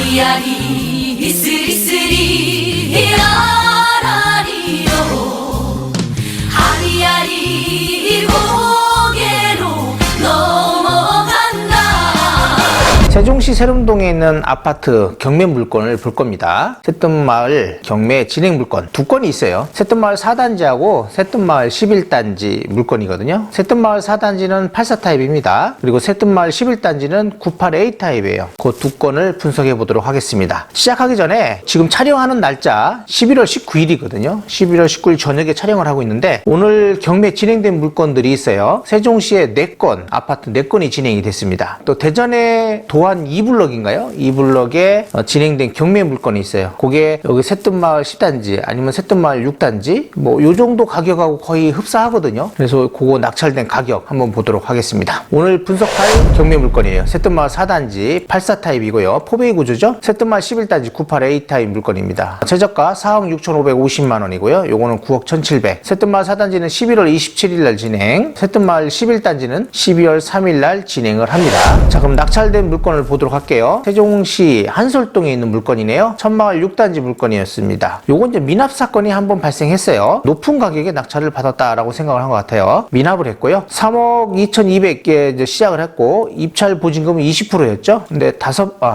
아리아리 스리스리 라라리요 아리아리 고개로 넘어간다. 세종시 세림동에 있는 아파트 경매 물건을 볼 겁니다. 새뜸마을 경매 진행 물건 두 건이 있어요. 새뜸마을 4단지하고 새뜸마을 11단지 물건이거든요. 새뜸마을 4단지는 84 타입입니다. 그리고 새뜸마을 11단지는 98A 타입이에요. 그 두 건을 분석해 보도록 하겠습니다. 시작하기 전에 지금 촬영하는 날짜 11월 19일이거든요. 11월 19일 저녁에 촬영을 하고 있는데 오늘 경매 진행된 물건들이 있어요. 세종시에 4건, 아파트 4건이 진행이 됐습니다. 또 대전에 도안 2블럭인가요? 2블럭에 진행된 경매 물건이 있어요. 그게 여기 새뜸마을 10단지 아니면 새뜸마을 6단지 뭐 요 정도 가격하고 거의 흡사하거든요. 그래서 그거 낙찰된 가격 한번 보도록 하겠습니다. 오늘 분석할 경매 물건이에요. 새뜸마을 4단지 84 타입이고요. 포베이 구조죠. 새뜸마을 11단지 98A 타입 물건입니다. 최저가 4억 6,550만 원이고요. 요거는 9억 1,700. 새뜸마을 4단지는 11월 27일 날 진행, 새뜸마을 11단지는 12월 3일 날 진행을 합니다. 자, 그럼 낙찰된 물건을 보도록 할게요. 세종시 한솔동에 있는 물건이네요. 천마을 6단지 물건이었습니다. 요건 이제 미납 사건이 한번 발생했어요. 높은 가격에 낙찰을 받았다라고 생각을 한 것 같아요. 미납을 했고요. 3억 2,200개 이제 시작을 했고 입찰 보증금은 20%였죠. 근데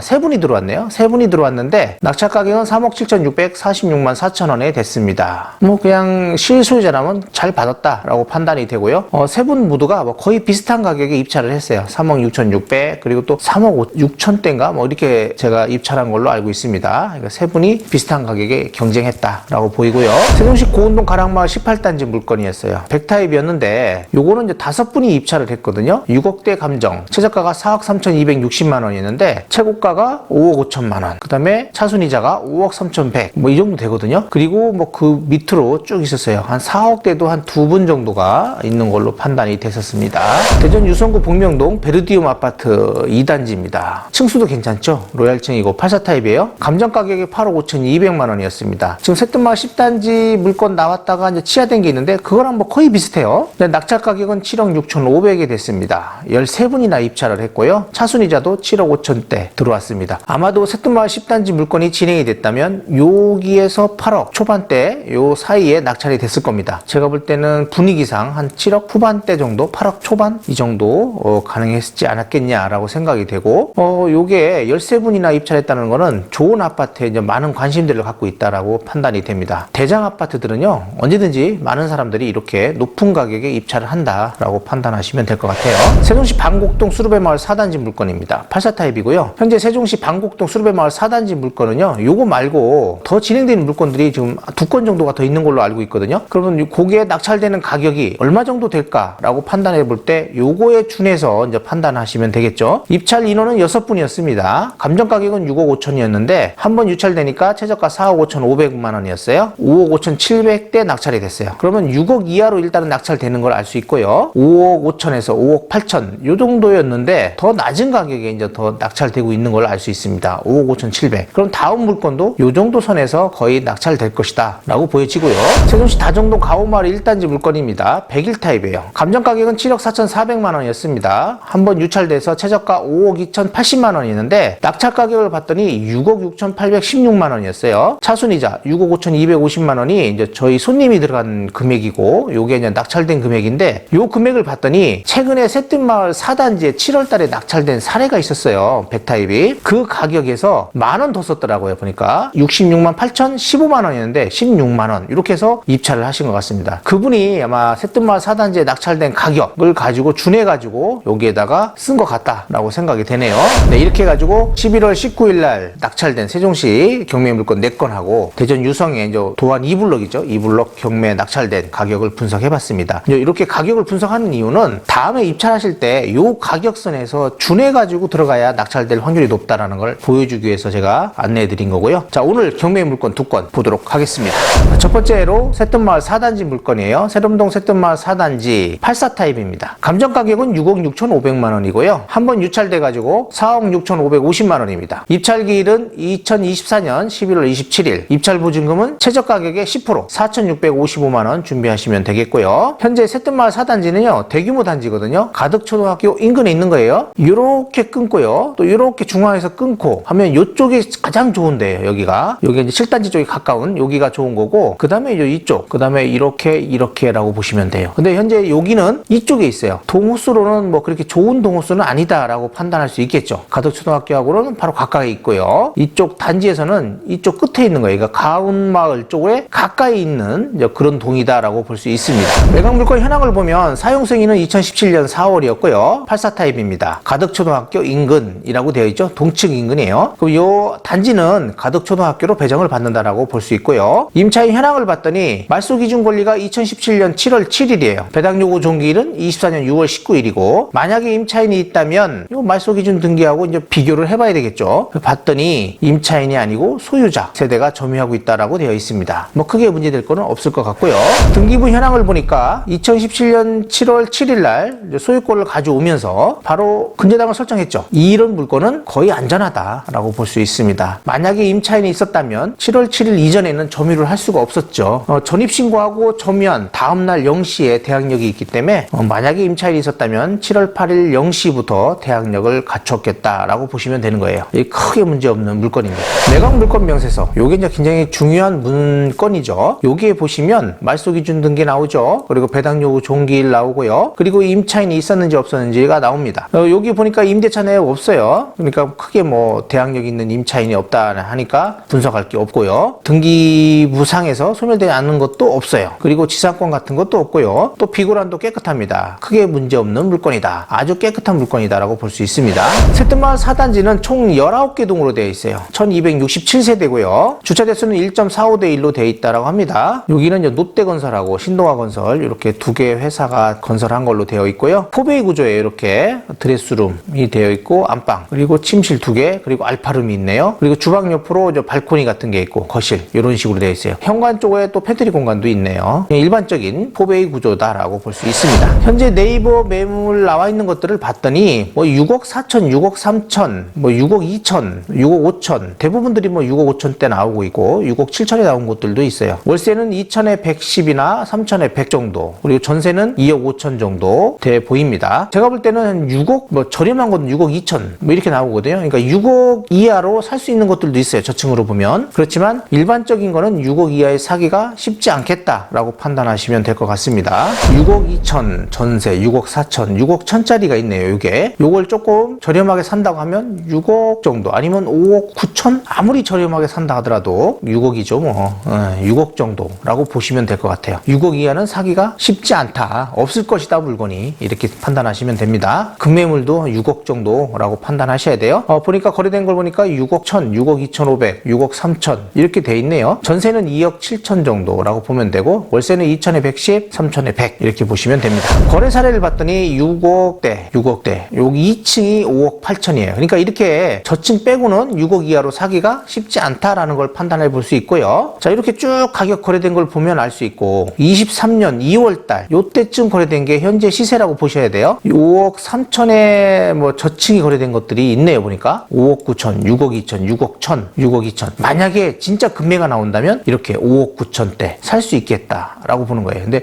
세 분이 들어왔네요. 세 분이 들어왔는데 낙찰 가격은 3억 7,646만 4천 원에 됐습니다. 뭐 그냥 실소유자라면 잘 받았다라고 판단이 되고요. 세 분 모두가 뭐 거의 비슷한 가격에 입찰을 했어요. 3억 6,600 그리고 또 3억 6천대인가 뭐 이렇게 제가 입찰한 걸로 알고 있습니다. 그러니까 세 분이 비슷한 가격에 경쟁했다라고 보이고요. 세종시 고운동 가락마을 18단지 물건이었어요. 100타입이었는데 요거는 이제 5분이 입찰을 했거든요. 6억대 감정, 최저가가 4억 3,260만 원이었는데 최고가가 5억 5천만 원, 그 다음에 차순이자가 5억 3,100 뭐 이 정도 되거든요. 그리고 뭐 그 밑으로 쭉 있었어요. 한 4억대도 한 2분 정도가 있는 걸로 판단이 됐었습니다. 대전 유성구 복명동 베르디움 아파트 2단지입니다. 층수도 괜찮죠? 로얄층이고 84 타입이에요. 감정 가격이 8억 5,200만 원이었습니다. 지금 새뜸마을 10단지 물건 나왔다가 이제 취하된 게 있는데 그거랑 뭐 거의 비슷해요. 낙찰 가격은 7억 6,500에 됐습니다. 13분이나 입찰을 했고요. 차순이자도 7억 5천대 들어왔습니다. 아마도 새뜸마을 10단지 물건이 진행이 됐다면 여기에서 8억 초반대 요 사이에 낙찰이 됐을 겁니다. 제가 볼 때는 분위기상 한 7억 후반대 정도, 8억 초반 이 정도 가능했지 않았겠냐라고 생각이 되고 요게 13분이나 입찰했다는 거는 좋은 아파트에 이제 많은 관심들을 갖고 있다라고 판단이 됩니다. 대장 아파트들은요 언제든지 많은 사람들이 이렇게 높은 가격에 입찰을 한다라고 판단하시면 될 것 같아요. 세종시 방곡동 수르베마을 4단지 물건입니다. 84 타입이고요. 현재 세종시 방곡동 수르베마을 4단지 물건은요 요거 말고 더 진행되는 물건들이 지금 2건 정도가 더 있는 걸로 알고 있거든요. 그러면 거기에 낙찰되는 가격이 얼마 정도 될까라고 판단해 볼 때 요거에 준해서 이제 판단하시면 되겠죠. 입찰 인원은 6분이었습니다. 감정 가격은 6억 5천이었는데 한 번 유찰되니까 최저가 4억 5,500만 원이었어요. 5억 5,700대 낙찰이 됐어요. 그러면 6억 이하로 일단은 낙찰되는 걸 알 수 있고요. 5억 5천에서 5억 8천 요 정도였는데 더 낮은 가격에 이제 더 낙찰되고 있는 걸 알 수 있습니다. 5억 5,700. 그럼 다음 물건도 요 정도 선에서 거의 낙찰될 것이다 라고 보여지고요. 세종시 다정동 가오마을 1단지 물건입니다. 101 타입이에요. 감정 가격은 7억 4,400만 원이었습니다. 한 번 유찰돼서 최저가 5억 2,080만 원이었는데 낙찰 가격을 봤더니 6억 6,816만 원이었어요. 차순이자 6억 5,250만 원이 이제 저희 손님이 들어간 금액이고 요게 이제 낙찰된 금액인데 요 금액을 봤더니 최근에 새뜸마을 4단지에 7월 달에 낙찰된 사례가 있었어요. 100타입이. 그 가격에서 만 원 더 썼더라고요. 보니까 66만 8천 15만 원이었는데 16만 원 이렇게 해서 입찰을 하신 것 같습니다. 그분이 아마 새뜸마을 4단지에 낙찰된 가격을 가지고 준해가지고 여기에다가 쓴 것 같다라고 생각이 되네요. 네, 이렇게 해가지고 11월 19일 날 낙찰된 세종시 경매 물건 4건하고 대전 유성에 이제 도안 2블럭이죠. 2블럭 경매 낙찰된 가격을 분석해봤습니다. 이렇게 가격을 분석하는 이유는 다음에 입찰하실 때 이 가격선에서 준해가지고 들어가야 낙찰될 확률이 높다라는 걸 보여주기 위해서 제가 안내해드린 거고요. 자, 오늘 경매 물건 2건 보도록 하겠습니다. 첫 번째로 새뜸마을 4단지 물건이에요. 세림동 새뜸마을 4단지 84 타입입니다. 감정 가격은 6억 6,500만 원이고요. 한번 유찰돼가지고 있고 4억 6,550만 원입니다. 입찰기일은 2024년 11월 27일, 입찰 보증금은 최저 가격의 10% 4,655만 원 준비하시면 되겠고요. 현재 새뜸마을 4단지는요 대규모 단지거든요. 가덕초등학교 인근에 있는 거예요. 이렇게 끊고요, 또 이렇게 중앙에서 끊고 하면 이쪽이 가장 좋은데요. 여기가 이제 7단지 쪽이 가까운 여기가 좋은 거고, 그 다음에 이쪽, 그 다음에 이렇게라고 보시면 돼요. 근데 현재 여기는 이쪽에 있어요. 동호수로는 뭐 그렇게 좋은 동호수는 아니다라고 판단할 수 있겠죠. 가덕초등학교하고는 바로 가까이 있고요. 이쪽 단지에서는 이쪽 끝에 있는 거예요. 그러니까 가운마을 쪽에 가까이 있는 그런 동이다라고 볼 수 있습니다. 매각물건 현황을 보면 사용승인은 2017년 4월이었고요. 84 타입입니다. 가덕초등학교 인근이라고 되어 있죠. 동측 인근이에요. 그럼 이 단지는 가덕초등학교로 배정을 받는다라고 볼 수 있고요. 임차인 현황을 봤더니 말소 기준 권리가 2017년 7월 7일이에요. 배당 요구 종기일은 24년 6월 19일이고, 만약에 임차인이 있다면 이 말소 기준 등기하고 이제 비교를 해봐야 되겠죠. 봤더니 임차인이 아니고 소유자 세대가 점유하고 있다라고 되어 있습니다. 뭐 크게 문제될 거는 없을 것 같고요. 등기부 현황을 보니까 2017년 7월 7일 날 소유권을 가져오면서 바로 근저당을 설정했죠. 이런 물건은 거의 안전하다라고 볼 수 있습니다. 만약에 임차인이 있었다면 7월 7일 이전에는 점유를 할 수가 없었죠. 전입신고하고 점유한 다음날 0시에 대항력이 있기 때문에 만약에 임차인이 있었다면 7월 8일 0시부터 대항력을 갖췄겠다라고 보시면 되는 거예요. 크게 문제없는 물건입니다. 매각 물건 명세서, 요게 이제 굉장히 중요한 문건이죠. 여기에 보시면 말소 기준 등기 나오죠. 그리고 배당 요구 종기일 나오고요. 그리고 임차인이 있었는지 없었는지가 나옵니다. 여기 보니까 임대차 내역 없어요. 그러니까 크게 뭐 대항력 있는 임차인이 없다 하니까 분석할 게 없고요. 등기부상에서 소멸되지 않는 것도 없어요. 그리고 지상권 같은 것도 없고요. 또 비고란도 깨끗합니다. 크게 문제없는 물건이다. 아주 깨끗한 물건이다라고 볼 수 있습니다. 새뜸마을 4단지는 총 19개 동으로 되어 있어요. 1267세대고요. 주차 대수는 1.45대 1로 되어 있다라고 합니다. 여기는 이제 롯데건설하고 신동아건설 이렇게 두 개 회사가 건설한 걸로 되어 있고요. 포베이 구조에 이렇게 드레스룸이 되어 있고, 안방, 그리고 침실 2개, 그리고 알파룸이 있네요. 그리고 주방 옆으로 이제 발코니 같은 게 있고 거실 이런 식으로 되어 있어요. 현관 쪽에 또 팬트리 공간도 있네요. 일반적인 포베이 구조다라고 볼 수 있습니다. 현재 네이버 매물 나와 있는 것들을 봤더니 뭐 6억 4천, 6억 3천, 뭐 6억 2천, 6억 5천, 대부분들이 뭐 6억 5천대 나오고 있고 6억 7천에 나온 곳들도 있어요. 월세는 2천에 110이나 3천에 100 정도, 그리고 전세는 2억 5천 정도 돼 보입니다. 제가 볼 때는 6억, 뭐 저렴한 것은 6억 2천 뭐 이렇게 나오거든요. 그러니까 6억 이하로 살 수 있는 것들도 있어요. 저층으로 보면. 그렇지만 일반적인 거는 6억 이하의 사기가 쉽지 않겠다라고 판단하시면 될 것 같습니다. 6억 2천 전세, 6억 4천, 6억 1천짜리가 있네요. 요걸 조금 저렴하게 산다고 하면 6억 정도, 아니면 5억 9천? 아무리 저렴하게 산다 하더라도 6억이죠 뭐. 6억 정도라고 보시면 될 것 같아요. 6억 이하는 사기가 쉽지 않다, 없을 것이다 물건이, 이렇게 판단하시면 됩니다. 급매물도 6억 정도라고 판단하셔야 돼요. 보니까 거래된 걸 보니까 6억 1천, 6억 2,500, 6억 3천 이렇게 돼 있네요. 전세는 2억 7천 정도라고 보면 되고, 월세는 2천에 110, 3천에 100 이렇게 보시면 됩니다. 거래 사례를 봤더니 6억대, 여기 2층이 5억 8천이에요. 그러니까 이렇게 저층 빼고는 6억 이하로 사기가 쉽지 않다라는 걸 판단해 볼 수 있고요. 자, 이렇게 쭉 가격 거래된 걸 보면 알 수 있고, 23년 2월달 요때쯤 거래된 게 현재 시세라고 보셔야 돼요. 5억 3천에 뭐 저층이 거래된 것들이 있네요. 보니까 5억 9천, 6억 2천, 6억 1천, 6억 2천. 만약에 진짜 급매가 나온다면 이렇게 5억 9천대 살 수 있겠다라고 보는 거예요. 근데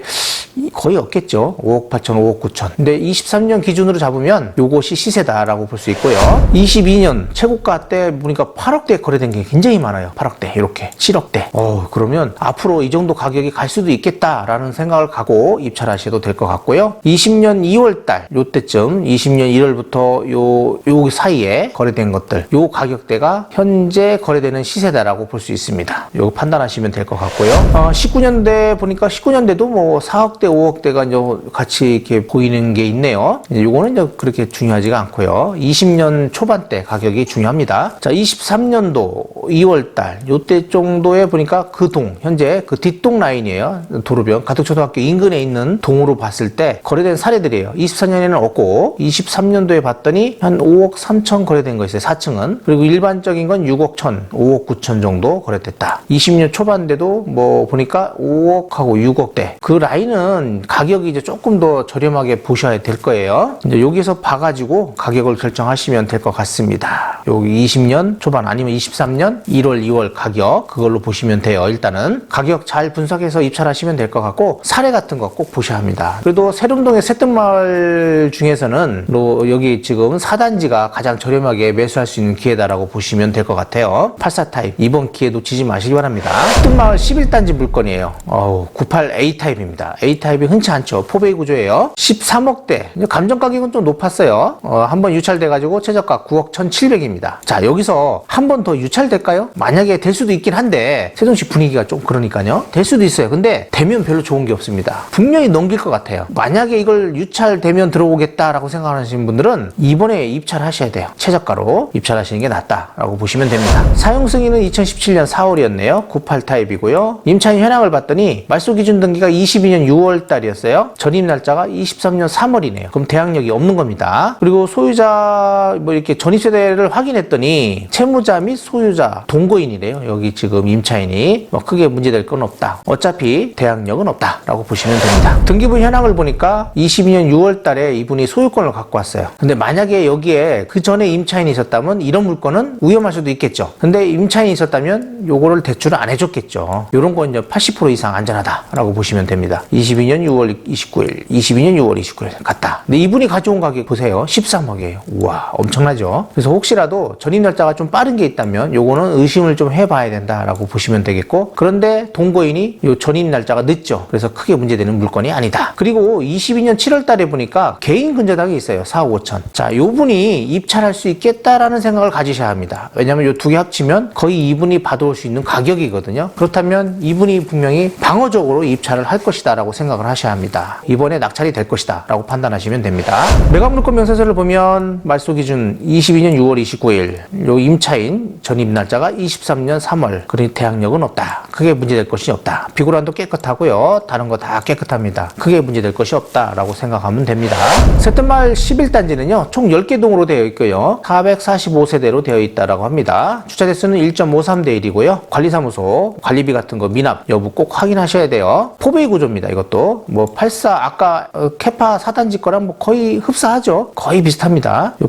거의 없겠죠. 5억 8천, 5억 9천. 근데 23년 기준으로 잡으면 요것이 시세다라고 볼 수 있고요. 22년 최고가 때 보니까 8억대 거래된 게 굉장히 많아요. 8억대, 이렇게 7억대. 그러면 앞으로 이 정도 가격이 갈 수도 있겠다라는 생각을 갖고 입찰하셔도 될 것 같고요. 20년 2월달 요때쯤, 20년 1월부터 요 사이에 거래된 것들, 요 가격대가 현재 거래되는 시세다라고 볼 수 있습니다. 요거 판단하시면 될 것 같고요. 19년대 보니까 19년대도 뭐 4억대, 5억대가 이제 같이 이렇게 보이는 게 있네요. 요거는 이제 그렇게 중요하지가 않고요. 20년 초반대 가격이 중요합니다. 자, 23년도 2월달 요때 정도에 보니까 그 동, 현재 그 뒷동 라인이에요. 도로변 가덕초등학교 인근에 있는 동으로 봤을 때 거래된 사례들이에요. 24년에는 없고 23년도에 봤더니 한 5억 3천 거래된 거 있어요. 4층은. 그리고 일반적인 건 6억 1천, 5억 9천 정도 거래됐다. 20년 초반대도 뭐 보니까 5억하고 6억대. 그 라인은 가격이 이제 조금 더 저렴하게 보셔야 될 거예요. 이제 여기서 봐가지고 가격을 결정하시면 될 것 같습니다. 여기 20년 초반 아니면 23년 1월, 2월 가격 그걸로 보시면 돼요. 일단은 가격 잘 분석해서 입찰하시면 될 것 같고 사례 같은 거 꼭 보셔야 합니다. 그래도 세lum동의 새뜸마을 중에서는 여기 지금 4단지가 가장 저렴하게 매수할 수 있는 기회다라고 보시면 될 것 같아요. 84 타입 이번 기회 놓치지 마시기 바랍니다. 새뜸마을 11단지 물건이에요. 98A 타입입니다. A 타입이 흔치 않죠. 포베이 구조예요. 13억대. 감정 가격은 좀 높았어요. 한번 유찰돼가지고 최저가 9억 1,700입니다. 자, 여기서 한 번 더 유찰될까요? 만약에 될 수도 있긴 한데 세종시 분위기가 좀 그러니까요. 될 수도 있어요. 근데 되면 별로 좋은 게 없습니다. 분명히 넘길 것 같아요. 만약에 이걸 유찰되면 들어오겠다라고 생각하시는 분들은 이번에 입찰하셔야 돼요. 최저가로 입찰하시는 게 낫다라고 보시면 됩니다. 사용 승인은 2017년 4월이었네요. 98 타입이고요. 임차인 현황을 봤더니 말소 기준 등기가 22년 6월 달이었어요. 전입 날짜가 23년 3월이네요. 그럼 대항력이 없는 겁니다. 그리고 소유자 뭐 이렇게 전입 세대를 확인했더니 채무자 및 소유자 동거인이래요. 여기 지금 임차인이 뭐 크게 문제될 건 없다. 어차피 대항력은 없다라고 보시면 됩니다. 등기부 현황을 보니까 22년 6월 달에 이분이 소유권을 갖고 왔어요. 근데 만약에 여기에 그 전에 임차인이 있었다면 이런 물건은 위험할 수도 있겠죠. 근데 임차인이 있었다면 요거를 대출을 안 해줬겠죠. 요런 건 이제 80% 이상 안전하다라고 보시면 됩니다. 22년 6월 29일, 22년 6월 29일 갔다. 근데 이분이 가져온 가격 보세요. 13억이에요. 우와, 엄청나죠? 그래서 혹시라도 전입 날짜가 좀 빠른 게 있다면 요거는 의심을 좀 해봐야 된다라고 보시면 되겠고, 그런데 동거인이 요 전입 날짜가 늦죠. 그래서 크게 문제되는 물건이 아니다. 그리고 22년 7월 달에 보니까 개인 근저당이 있어요. 4억 5천. 자, 요분이 입찰할 수 있겠다라는 생각을 가지셔야 합니다. 왜냐면 요 두 개 합치면 거의 이분이 받아올 수 있는 가격이거든요. 그렇다면 이분이 분명히 방어적으로 입찰을 할 것이다 라고 생각을 하셔야 합니다. 이번에 낙찰이 될 것이다 라고 판단하시면 됩니다. 매각물건 명세서를 보면 말소 기준 22년 6월 29일 요 임차인 전입 날짜가 23년 3월. 그러니 대항력은 없다. 크게 문제될 것이 없다. 비고란도 깨끗하고요. 다른 거 다 깨끗합니다. 크게 문제될 것이 없다라고 생각하면 됩니다. 새뜸마을 11단지는요. 총 10개 동으로 되어 있고요. 445세대로 되어 있다라고 합니다. 주차 대수는 1.53대 1이고요. 관리사무소, 관리비 같은 거 미납 여부 꼭 확인하셔야 돼요. 포베이 구조입니다. 이것도 뭐 84 아까 캐파 4단지 거랑 뭐 거의 흡사하죠. 거의 비슷합니다. 요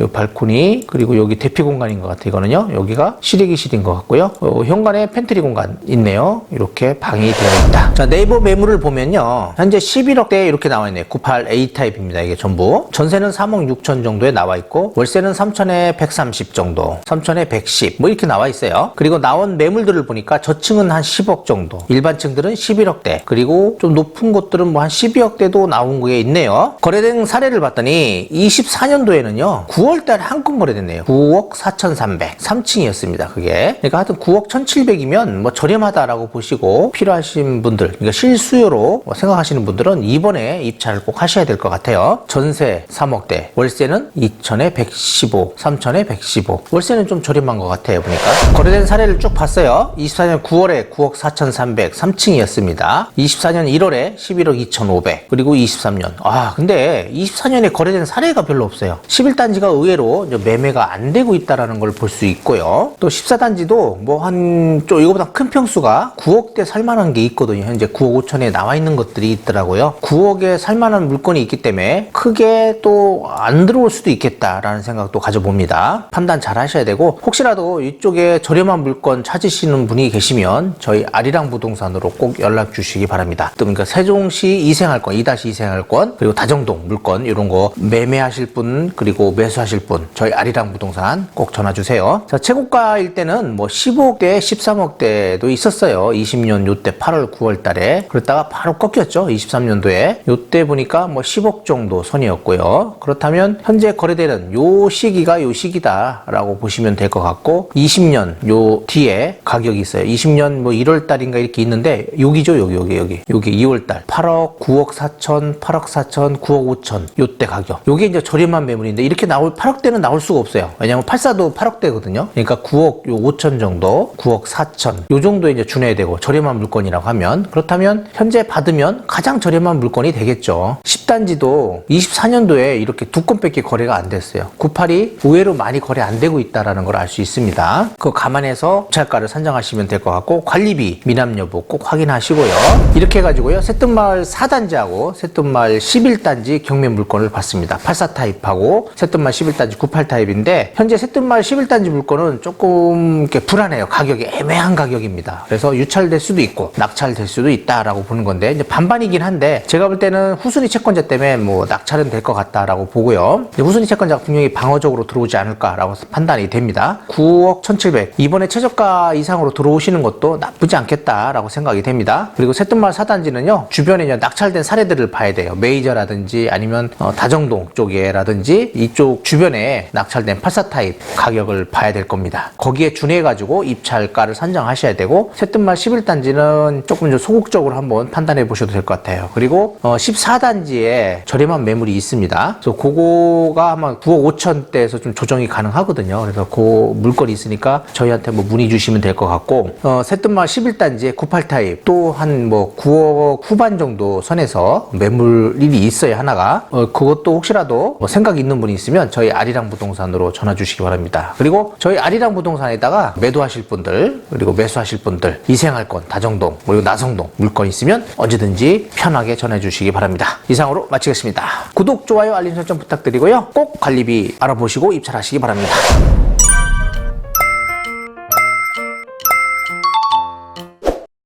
발코니 그리고 여기 대피 공간인 것 같아요. 이거는요. 여기가 실외기실인 것 같고요. 현관에 팬트리 공간 있네요. 이렇게 방이 되어 있다. 자, 네이버 매물을 보면요. 현재 11억대 이렇게 나와 있네요. 98A 타입입니다. 이게 전부. 전세는 3억 6천 정도에 나와 있고 월세는 3천에 130 정도, 3천에 110 뭐 이렇게 나와 있어요. 그리고 나온 매물들을 보니까 저층은 한 10억 정도, 일반층들은 11억대, 그리고 좀 높은 곳들은 뭐 한 12억대도 나온 게 있네요. 거래된 사례를 봤더니 24년도에는요 9월달에 한 건 거래됐네요. 9억 4,300 3층이었습니다. 그게 그러니까 하여튼 9억 1,700이면 뭐 저렴하다라고 보시고 필요하신 분들, 그러니까 실수요로 생각하시는 분들은 이번에 입찰을 꼭 하셔야 될 것 같아요. 전세 3억대, 월세는 2천에 115, 3천에 115. 월세는 좀 저렴한 것 같아요. 보니까 거래된 사례를 쭉 봤어요. 24년 9월에 9억 4,300 3층이었습니다. 24년 1월에 11억 2,500, 그리고 23년 근데 24년에 거래된 사례가 별로 없어요. 11단지가 의외로 이제 매매가 안 되고 있다라는 걸 볼 수 있고요. 또 14단지도 뭐 한 좀 이거보다 큰 평수가 9억대 살만한 게 있거든요. 현재 9억 5천에 나와 있는 것들이 있더라고요. 9억에 살만한 물건이 있기 때문에 크게 또 안 들어올 수도 있겠다라는 생각도 가져봅니다. 판단 잘 하셔야 되고, 혹시라도 이쪽에 저렴한 물건 찾으시는 분이 계시면 저희 아리랑 부동산으로 꼭 연락 주시기 바랍니다. 그러니까 세종시 이생활권, 2-2 생활권, 그리고 다정동 물건 이런 거 매매하실 분, 그리고 매수하실 분 저희 아리랑 부동산 꼭 전화 주세요. 자, 최고가일 때는 뭐 15억대, 13억대도 있었어요. 20년 요때 8월, 9월 달에. 그랬다가 바로 꺾였죠. 23년도에. 요때 보니까 뭐 10억 정도 선이었고요. 그렇다면 현재 거래되는 요 시기가 요 시기다라고 보시면 될 것 같고, 20년 요 뒤에 가격이 있어요. 20년 뭐 1월 달인가 이렇게 있는데 여기죠. 여기 2월 달 8억 9억 4천, 8억 4천, 9억 5천 요때 가격. 요게 이제 저렴한 매물인데 이렇게 나올 8억대는 나올 수가 없어요. 왜냐면 84도 8억대거든요. 그러니까 9억 5천 정도, 9억 4천 요 정도에 이제 준해야 되고 저렴한 물건이라고 하면 그렇다면 현재 받으면 가장 저렴한 물건이 되겠죠. 10단지도 24년도에 이렇게 두 건밖에 거래가 안 됐어요. 98이 의외로 많이 거래 안 되고 있다는 걸 알 수 있습니다. 그거 감안해서 입찰가를 산정하시면 될 것 같고 관리비, 미납 여부 꼭 확인하시고요. 이렇게 해가지고요. 새뜸마을 4단지하고 새뜸마을 11단지 경매 물건을 봤습니다. 84 타입하고 새뜸마을 11단지 98 타입인데 현재 새뜸마을 11단지 물건은 조금 이렇게 불안해요. 가격이 애매한 가격입니다. 그래서 유찰될 수도 있고 낙찰될 수도 있다라고 보는 건데 이제 반반이긴 한데 제가 볼 때는 후순위 채권자 때문에 뭐 낙찰은 될 것 같다라고 보고요. 후순위 채권자가 분명히 방어적으로 들어오지 않을까라고 판단이 됩니다. 9억 1,700 이번에 최저가 이상으로 들어오시는 것도 나쁘지 않겠다라고 생각이 됩니다. 그리고 새뜸마을 4단지는요 주변에 이제 낙찰된 사례들을 봐야 돼요. 메이저라든지 아니면 다정동 쪽에라든지 이쪽 주변에 낙찰된 84 타입 가격을 봐야 될 겁니다. 거기에 준해 가지고 입찰가를 산정하셔야 되고 새뜸마을 11단지는 조금 좀 소극적으로 한번 판단해 보셔도 될 것 같아요. 그리고 14단지에 저렴한 매물이 있습니다. 그래서 그거가 아마 9억 5천대에서 좀 조정이 가능하거든요. 그래서 그 물건이 있으니까 저희한테 뭐 문의 주시면 될 것 같고 새뜸마을 11단지에 98 타입 또 한 뭐 9억 후반 정도 선에서 매물이 있어요. 하나가 그것도 혹시라도 뭐 생각 있는 분이 있으면 저희 아리랑 부동산으로 전화 주시기 바랍니다. 그리고 저희 아리랑 부동산에다가 매도하실 분들 그리고 매수하실 분들 이생할권 다정동 그리고 나성동 물건 있으면 언제든지 편하게 전해 주시기 바랍니다. 이상으로 마치겠습니다. 구독, 좋아요, 알림 설정 부탁드리고요. 꼭 관리비 알아보시고 입찰하시기 바랍니다.